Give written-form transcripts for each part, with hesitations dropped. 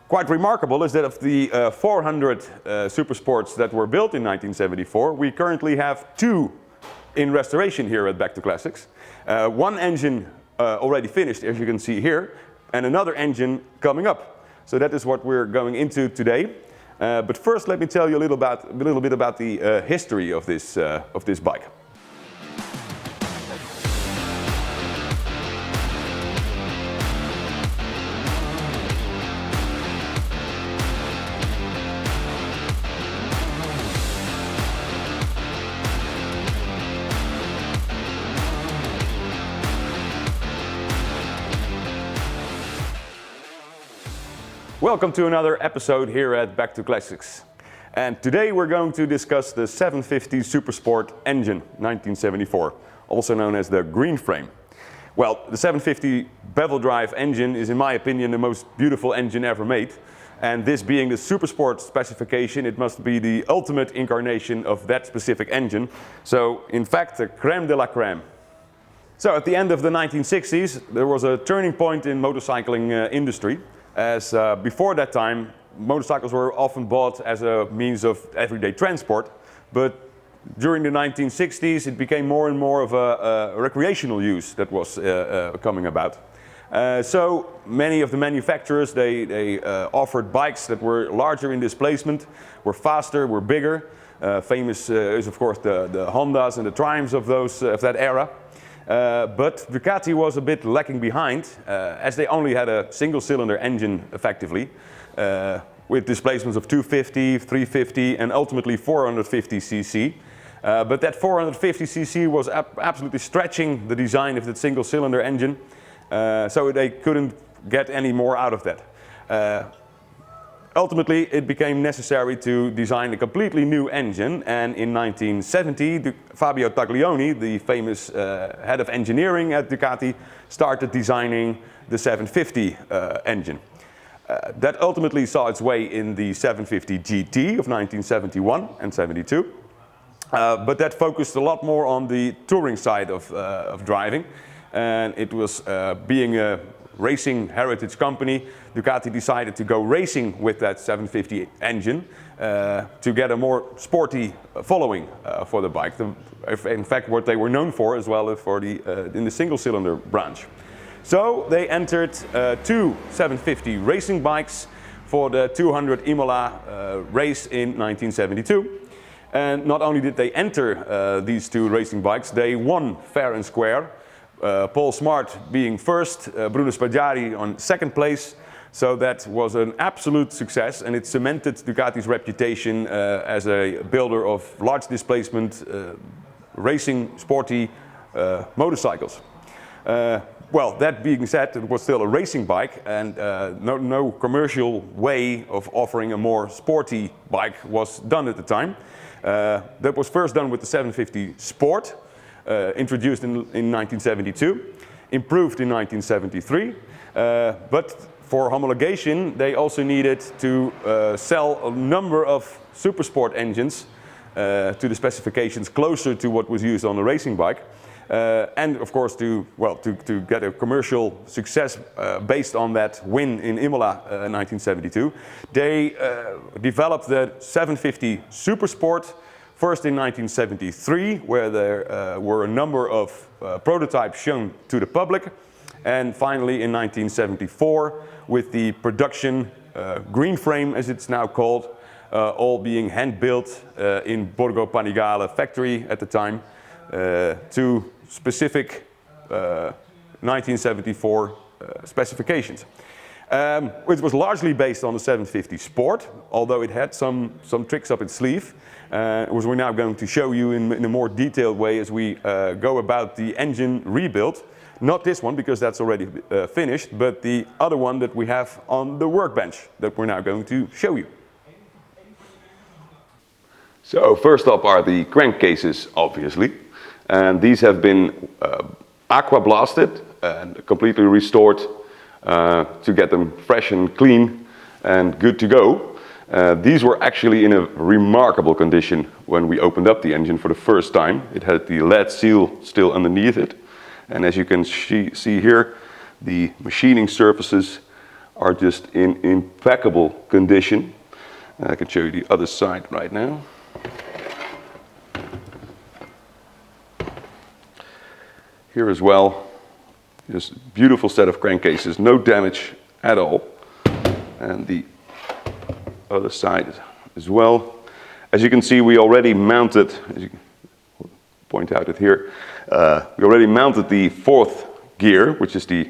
quite remarkable is that of the 400 Supersports that were built in 1974, we currently have 2 in restoration here at Back to Classics. One engine already finished, as you can see here, and another engine coming up. So that is what we're going into today. But first, let me tell you a little bit about the history of this bike. Welcome to another episode here at Back to Classics. And today we're going to discuss the 750 Supersport engine, 1974, also known as the green frame. Well, the 750 bevel drive engine is, in my opinion, the most beautiful engine ever made. And this being the Supersport specification, it must be the ultimate incarnation of that specific engine. So, in fact, the crème de la crème. So, at the end of the 1960s, there was a turning point in motorcycling industry. As before that time, motorcycles were often bought as a means of everyday transport, but during the 1960s it became more and more of a recreational use that was coming about. So many of the manufacturers, they offered bikes that were larger in displacement, were faster, were bigger. Famous is of course the Hondas and the Triumphs of that era. But Ducati was a bit lacking behind, as they only had a single-cylinder engine, effectively, with displacements of 250, 350, and ultimately 450 cc. But that 450 cc was absolutely stretching the design of that single-cylinder engine, so they couldn't get any more out of that. Ultimately, it became necessary to design a completely new engine, and in 1970, Fabio Taglioni, the famous head of engineering at Ducati, started designing the 750 engine. That ultimately saw its way in the 750 GT of 1971 and 72, but that focused a lot more on the touring side of driving, and it was being a racing heritage company, Ducati decided to go racing with that 750 engine to get a more sporty following for the bike. In fact, what they were known for as well for in the single-cylinder branch. So they entered 2 750 racing bikes for the 200 Imola race in 1972. And not only did they enter these 2 racing bikes, they won fair and square. Paul Smart being first, Bruno Spadjari on second place. So that was an absolute success, and it cemented Ducati's reputation as a builder of large displacement, racing, sporty motorcycles. Well, that being said, it was still a racing bike, and no commercial way of offering a more sporty bike was done at the time. That was first done with the 750 Sport. Introduced in 1972, improved in 1973, but for homologation they also needed to sell a number of Supersport engines to the specifications closer to what was used on a racing bike, and of course to get a commercial success based on that win in Imola 1972, they developed the 750 Supersport. First in 1973, where there were a number of prototypes shown to the public, and finally in 1974 with the production green frame, as it's now called, all being hand-built in Borgo Panigale factory at the time to specific 1974 specifications. It was largely based on the 750 Sport, although it had some tricks up its sleeve, which we're now going to show you in a more detailed way as we go about the engine rebuild. Not this one, because that's already finished, but the other one that we have on the workbench that we're now going to show you. So first up are the crankcases, obviously, and these have been aqua blasted and completely restored to get them fresh and clean and good to go. These were actually in a remarkable condition when we opened up the engine for the first time. It had the lead seal still underneath it, and as you can see here, the machining surfaces are just in impeccable condition. I can show you the other side right now. Here as well, just beautiful set of crankcases, no damage at all. And the other side as well. As you can see, we already mounted, as you can point out it here, we already mounted the fourth gear, which is the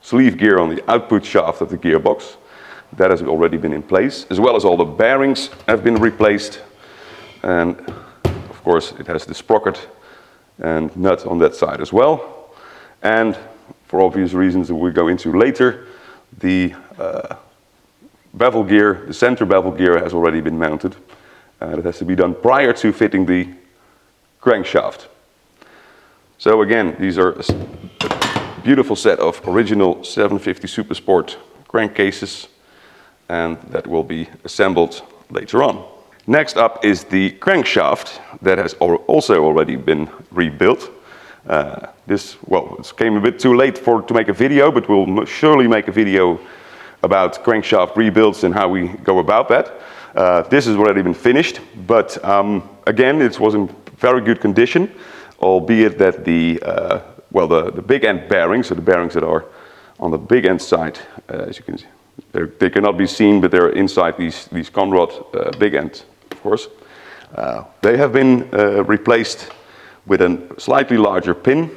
sleeve gear on the output shaft of the gearbox. That has already been in place, as well as all the bearings have been replaced. And of course, it has the sprocket and nut on that side as well. And for obvious reasons that we'll go into later, the bevel gear, the center bevel gear has already been mounted. That has to be done prior to fitting the crankshaft. So again, these are a beautiful set of original 750 Supersport crankcases, and that will be assembled later on. Next up is the crankshaft that has also already been rebuilt. This came a bit too late to make a video, but we'll surely make a video about crankshaft rebuilds and how we go about that. This has already been finished, but again, it was in very good condition, albeit that the big end bearings, so the bearings that are on the big end side, as you can see, they cannot be seen, but they're inside these conrod big end, of course. They have been replaced with a slightly larger pin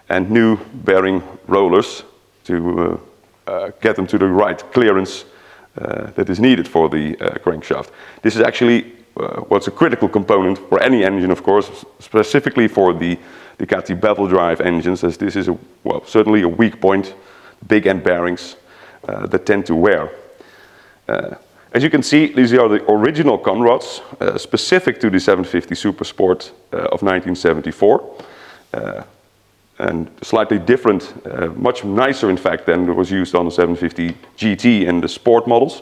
and new bearing rollers to get them to the right clearance that is needed for the crankshaft. This is actually what's a critical component for any engine, of course, specifically for the Ducati Bevel drive engines, as this is certainly a weak point, big end bearings that tend to wear. As you can see, these are the original conrods specific to the 750 Supersport of 1974. And slightly different, much nicer in fact than was used on the 750 GT and the sport models.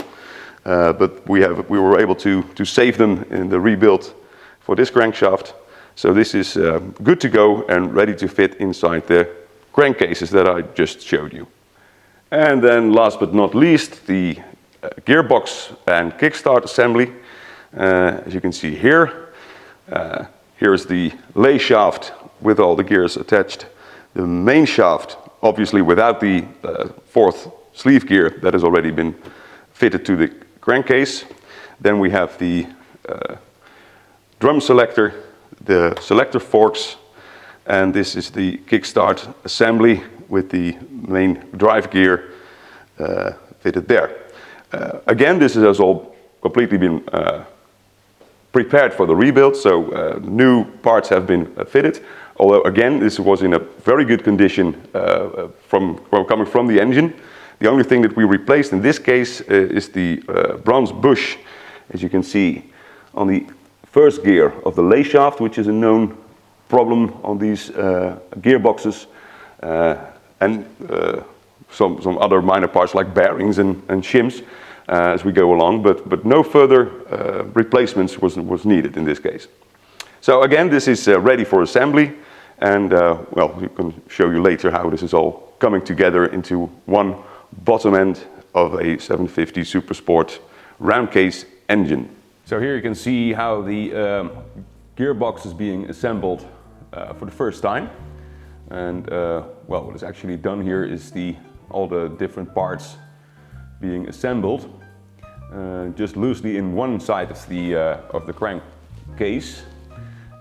But we were able to save them in the rebuild for this crankshaft. So this is good to go and ready to fit inside the crankcases that I just showed you. And then last but not least, the gearbox and kickstart assembly. As you can see here, here's the lay shaft with all the gears attached. The main shaft, obviously without the fourth sleeve gear that has already been fitted to the crankcase. Then we have the drum selector, the selector forks, and this is the kickstart assembly with the main drive gear fitted there. Again, this has all completely been prepared for the rebuild, so new parts have been fitted. Although again, this was in a very good condition coming from the engine. The only thing that we replaced in this case is the bronze bush, as you can see, on the first gear of the lay shaft, which is a known problem on these gearboxes, and some other minor parts like bearings and shims as we go along, but no further replacements was needed in this case. So again, this is ready for assembly, and we can show you later how this is all coming together into one bottom end of a 750 Supersport round case engine. So here you can see how the gearbox is being assembled for the first time. And what is actually done here is all the different parts being assembled just loosely in one side of the crankcase.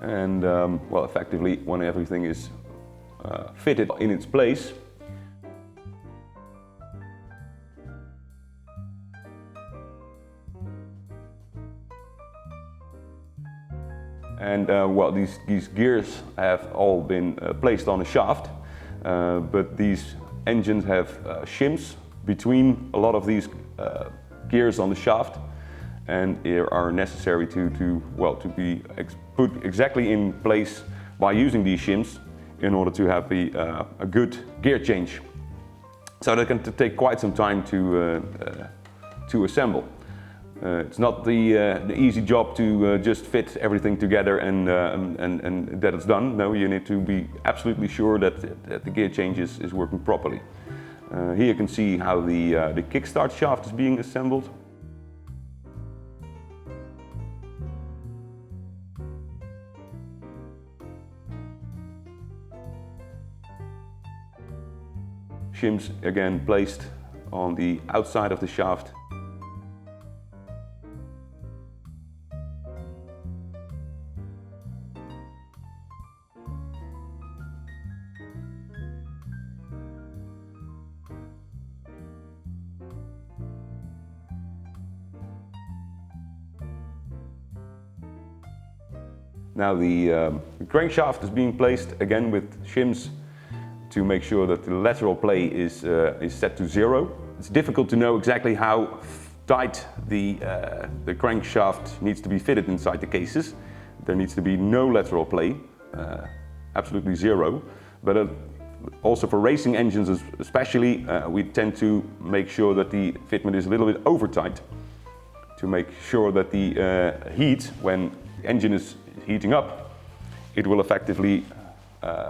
And effectively when everything is fitted in its place, and these gears have all been placed on a shaft, but these engines have shims between a lot of these gears on the shaft, and they are necessary to be put exactly in place by using these shims in order to have a good gear change. So that can take quite some time to assemble. It's not the easy job to just fit everything together and that it's done. No, you need to be absolutely sure that the gear change is working properly. Here you can see how the kickstart shaft is being assembled. Shims again placed on the outside of the shaft. Now the crankshaft is being placed again with shims to make sure that the lateral play is set to 0. It's difficult to know exactly how tight the crankshaft needs to be fitted inside the cases. There needs to be no lateral play, absolutely 0. But also for racing engines especially, we tend to make sure that the fitment is a little bit over tight to make sure that the heat, when the engine is heating up, it will effectively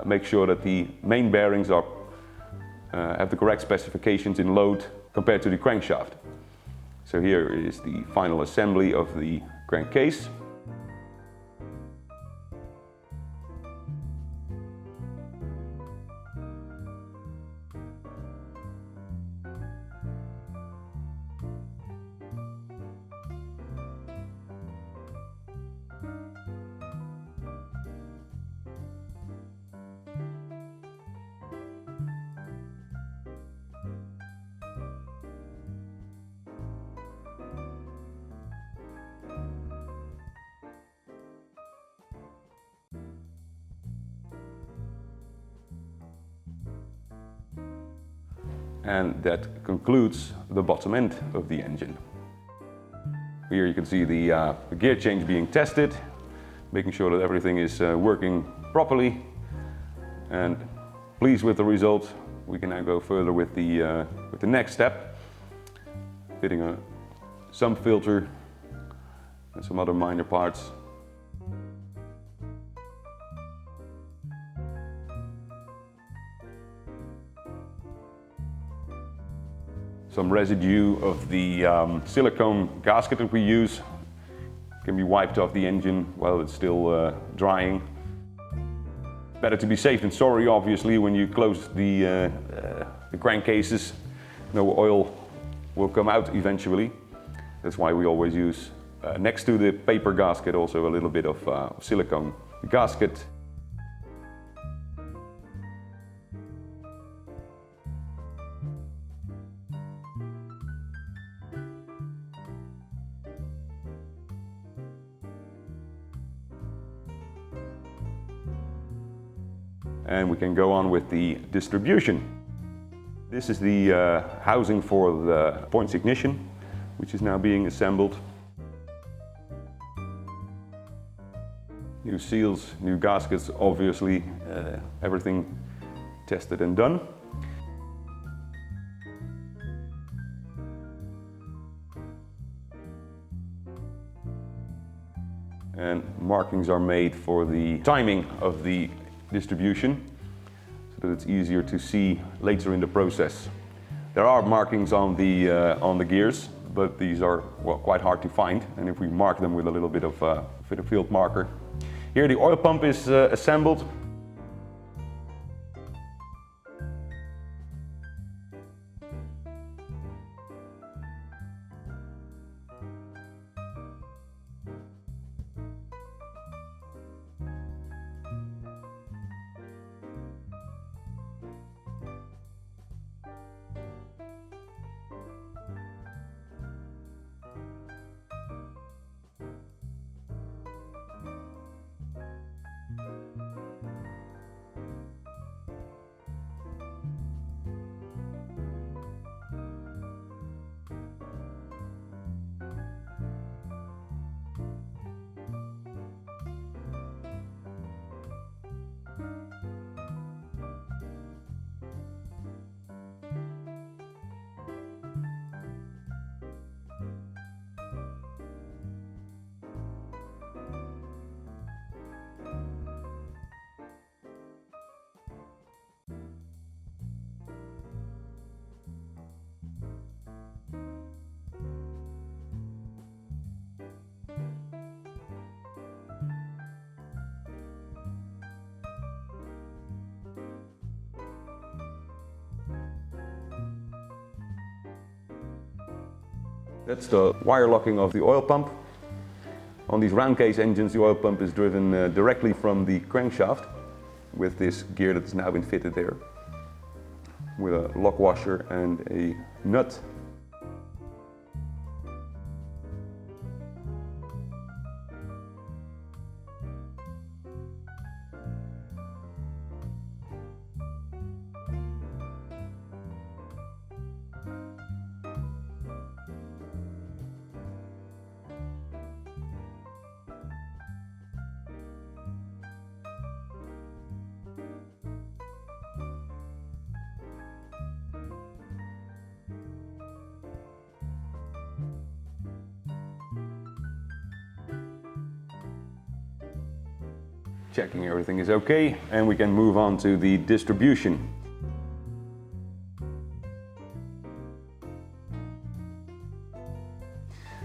make sure that the main bearings have the correct specifications in load compared to the crankshaft. So here is the final assembly of the crankcase. And that concludes the bottom end of the engine. Here you can see the gear change being tested, making sure that everything is working properly. And pleased with the result, we can now go further with the next step, fitting a sump filter and some other minor parts. Some residue of the silicone gasket that we use can be wiped off the engine while it's still drying. Better to be safe than sorry, obviously, when you close the crankcases. No oil will come out eventually. That's why we always use, next to the paper gasket, also a little bit of silicone gasket. And we can go on with the distribution. This is the housing for the points ignition, which is now being assembled. New seals, new gaskets, obviously, everything tested and done. And markings are made for the timing of the distribution, so that it's easier to see later in the process. There are markings on the gears, but these are quite hard to find, and if we mark them with a little bit of a field marker. Here the oil pump is assembled. That's the wire locking of the oil pump. On these round case engines, the oil pump is driven directly from the crankshaft with this gear that has now been fitted there with a lock washer and a nut. Checking everything is okay, and we can move on to the distribution.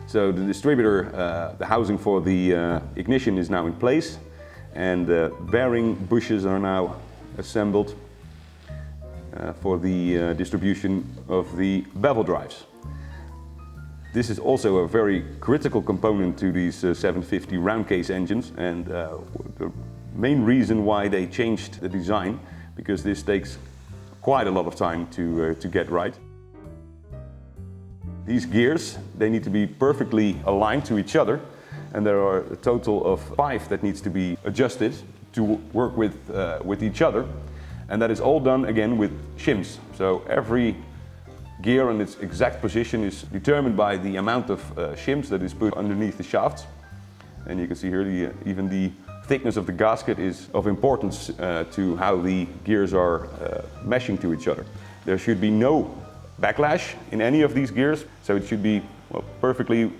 So the distributor, the housing for the ignition is now in place, and the bearing bushes are now assembled for the distribution of the bevel drives. This is also a very critical component to these 750 round case engines, and the main reason why they changed the design, because this takes quite a lot of time to get right. These gears, they need to be perfectly aligned to each other, and there are a total of 5 that needs to be adjusted to work with each other, and that is all done again with shims. So every gear and its exact position is determined by the amount of shims that is put underneath the shafts. And you can see here even the thickness of the gasket is of importance to how the gears are meshing to each other. There should be no backlash in any of these gears, so it should be perfectly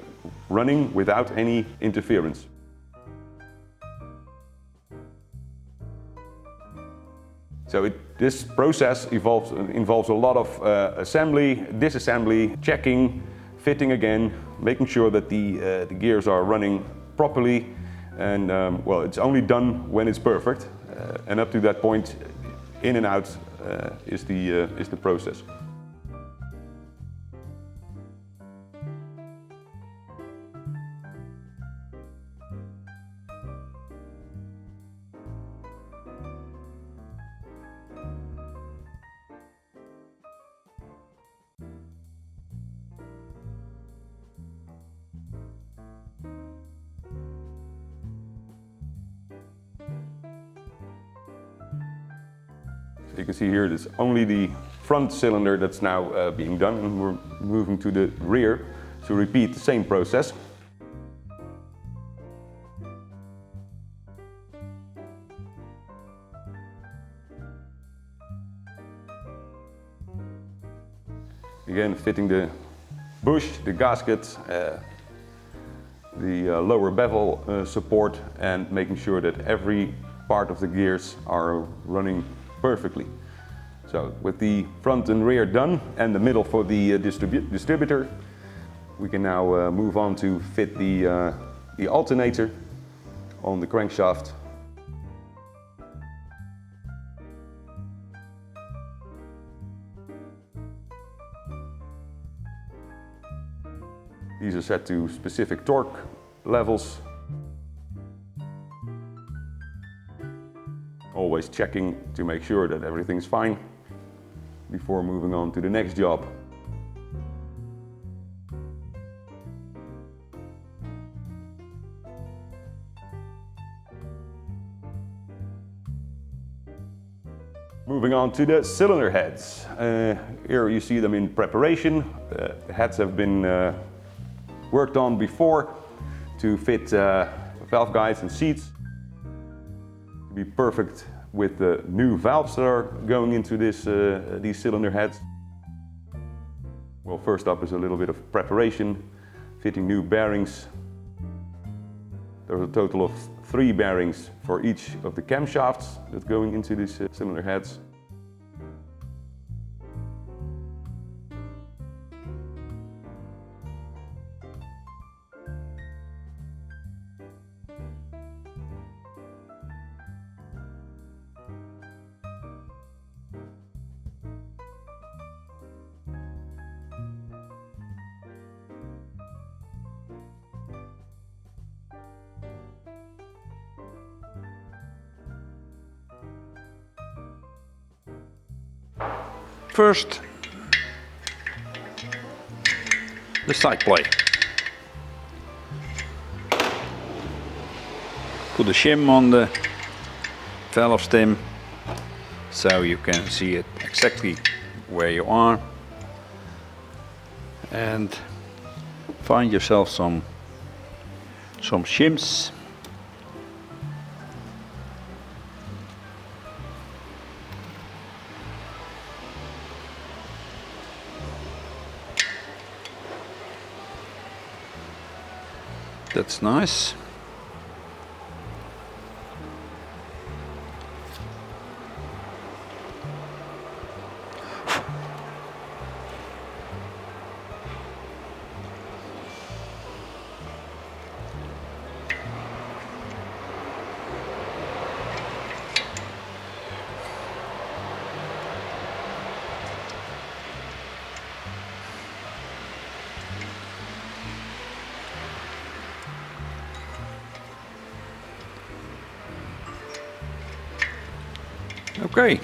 running without any interference. So this process involves a lot of assembly, disassembly, checking, fitting again, making sure that the gears are running properly, and well, it's only done when it's perfect, and up to that point, in and out is the process. So you can see here, it's only the front cylinder that's now being done, and we're moving to the rear to repeat the same process. Again, fitting the bush, the gasket, the lower bevel support, and making sure that every part of the gears are running perfectly. So with the front and rear done, and the middle for the distributor, we can now move on to fit the alternator on the crankshaft. These are set to specific torque levels. Always checking to make sure that everything's fine before moving on to the next job. Moving on to the cylinder heads. Here you see them in preparation. The heads have been worked on before to fit valve guides and seats to be perfect with the new valves that are going into these cylinder heads. Well, first up is a little bit of preparation, fitting new bearings. There's a total of 3 bearings for each of the camshafts that's going into these cylinder heads. First, the side play. Put the shim on the valve stem so you can see it exactly where you are, and find yourself some shims. That's nice. Okay,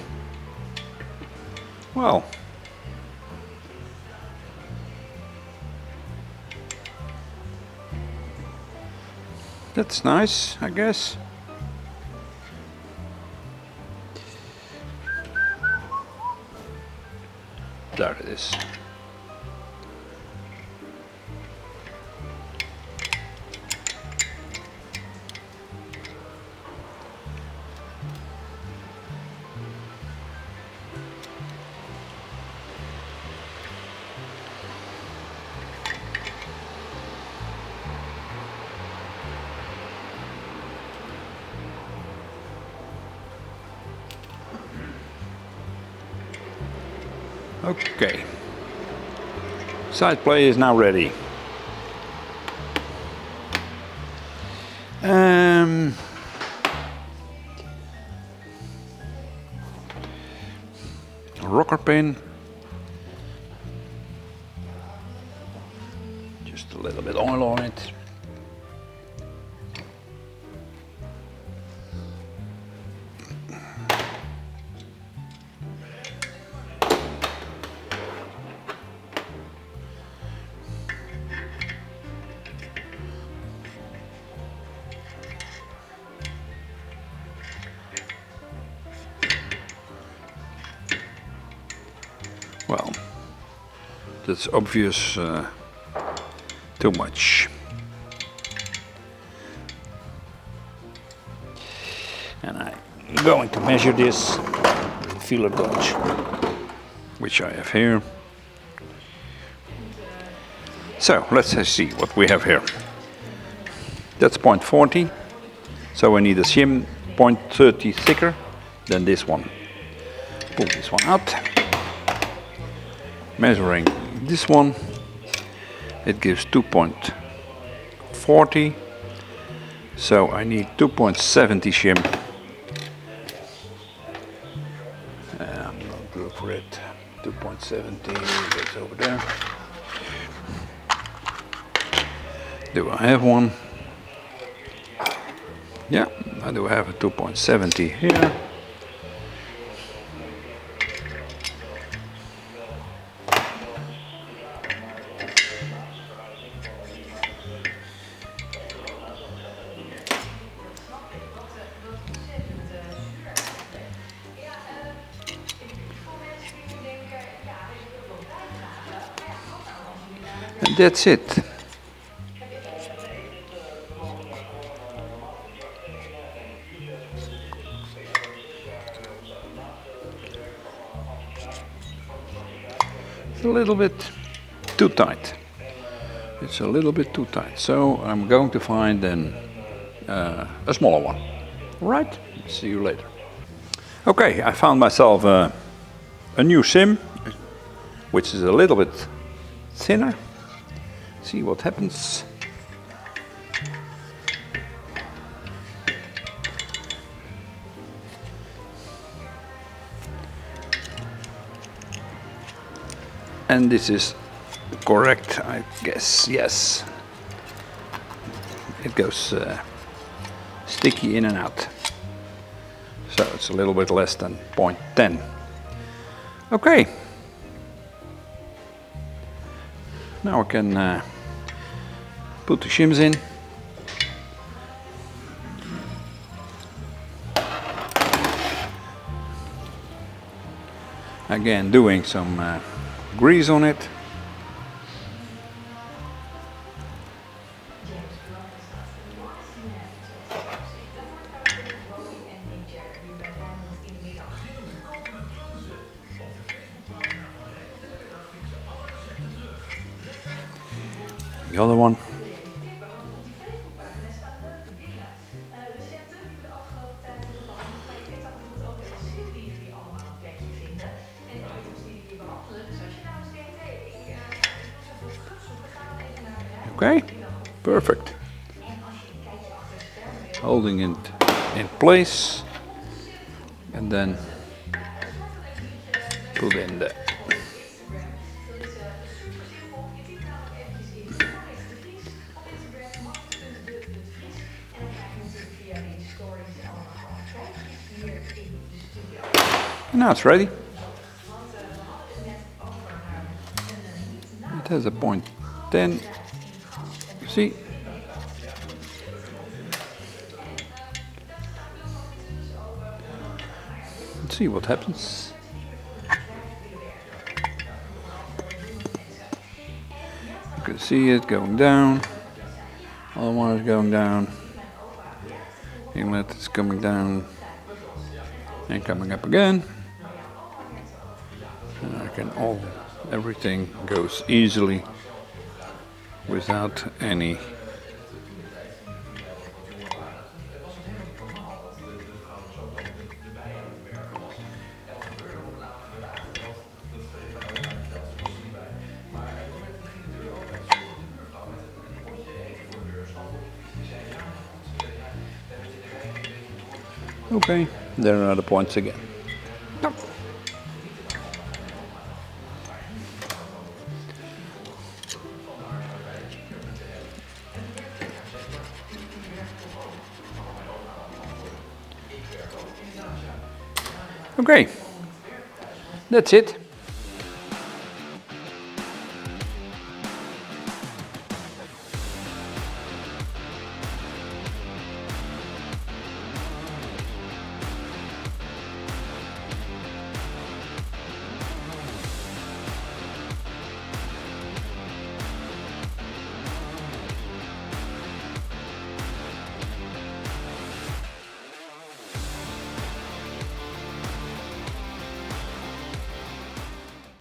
well, that's nice, I guess. There it is. Okay, side play is now ready. Rocker pin, just a little bit oil on it. Well, that's obvious too much. And I'm going to measure this feeler gauge, which I have here. So let's see what we have here. That's 0.40, so I need a shim 0.30 thicker than this one. Pull this one out. Measuring this one, it gives 2.40, so I need 2.70 shim. I'm going to look for it. 2.70, that's over there. Do I have one? Yeah, I do have a 2.70 here. And that's it. It's a little bit too tight. It's a little bit too tight. So I'm going to find then a smaller one. All right, see you later. Okay, I found myself a new sim, which is a little bit thinner. See what happens. And this is correct, I guess, yes. It goes sticky in and out. So it's a little bit less than 0.10. Okay, Now I can put the shims in. Again, doing some grease on it. The other one. Okay, perfect. Holding it in place and then put in the now it's ready. It has a 0.10. You see? Let's see what happens. You can see it going down. Other one is going down. Inlet is coming down and coming up again. And everything goes easily without any okay, there are the points again. Okay, that's it.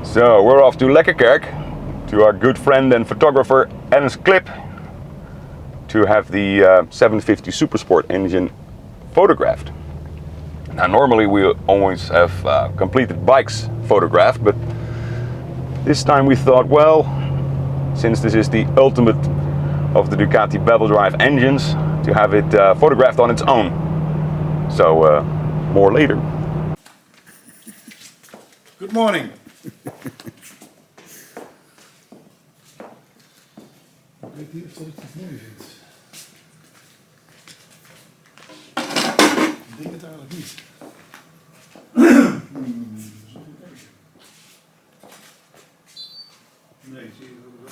So we're off to Lekkerkerk to our good friend and photographer Ernst Klip to have the 750 Supersport engine photographed. Now normally we always have completed bikes photographed, but this time we thought, well, since this is the ultimate of the Ducati Bevel drive engines, to have it photographed on its own. So more later. Good morning. Kijk hier of ik het mooi vind. Ik denk het eigenlijk niet. Nee, zie je dat ook wel.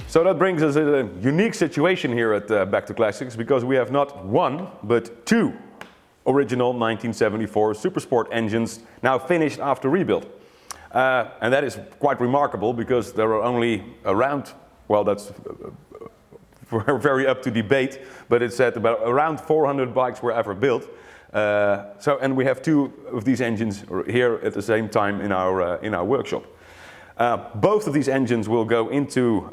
So that brings us in a unique situation here at Back to Classics, because we have not one, but two original 1974 Supersport engines now finished after rebuild. And that is quite remarkable, because there are only around, well, that's very up to debate, but it's at about around 400 bikes were ever built. And we have two of these engines here at the same time in our workshop. Both of these engines will go into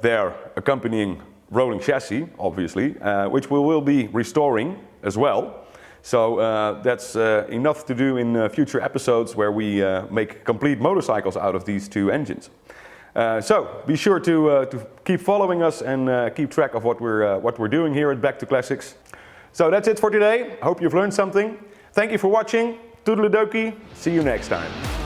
their accompanying rolling chassis, obviously, which we will be restoring as well. So that's enough to do in future episodes where we make complete motorcycles out of these two engines. So be sure to keep following us and keep track of what we're doing here at Back to Classics. So that's it for today. Hope you've learned something. Thank you for watching. Toodaloo-dokie. See you next time.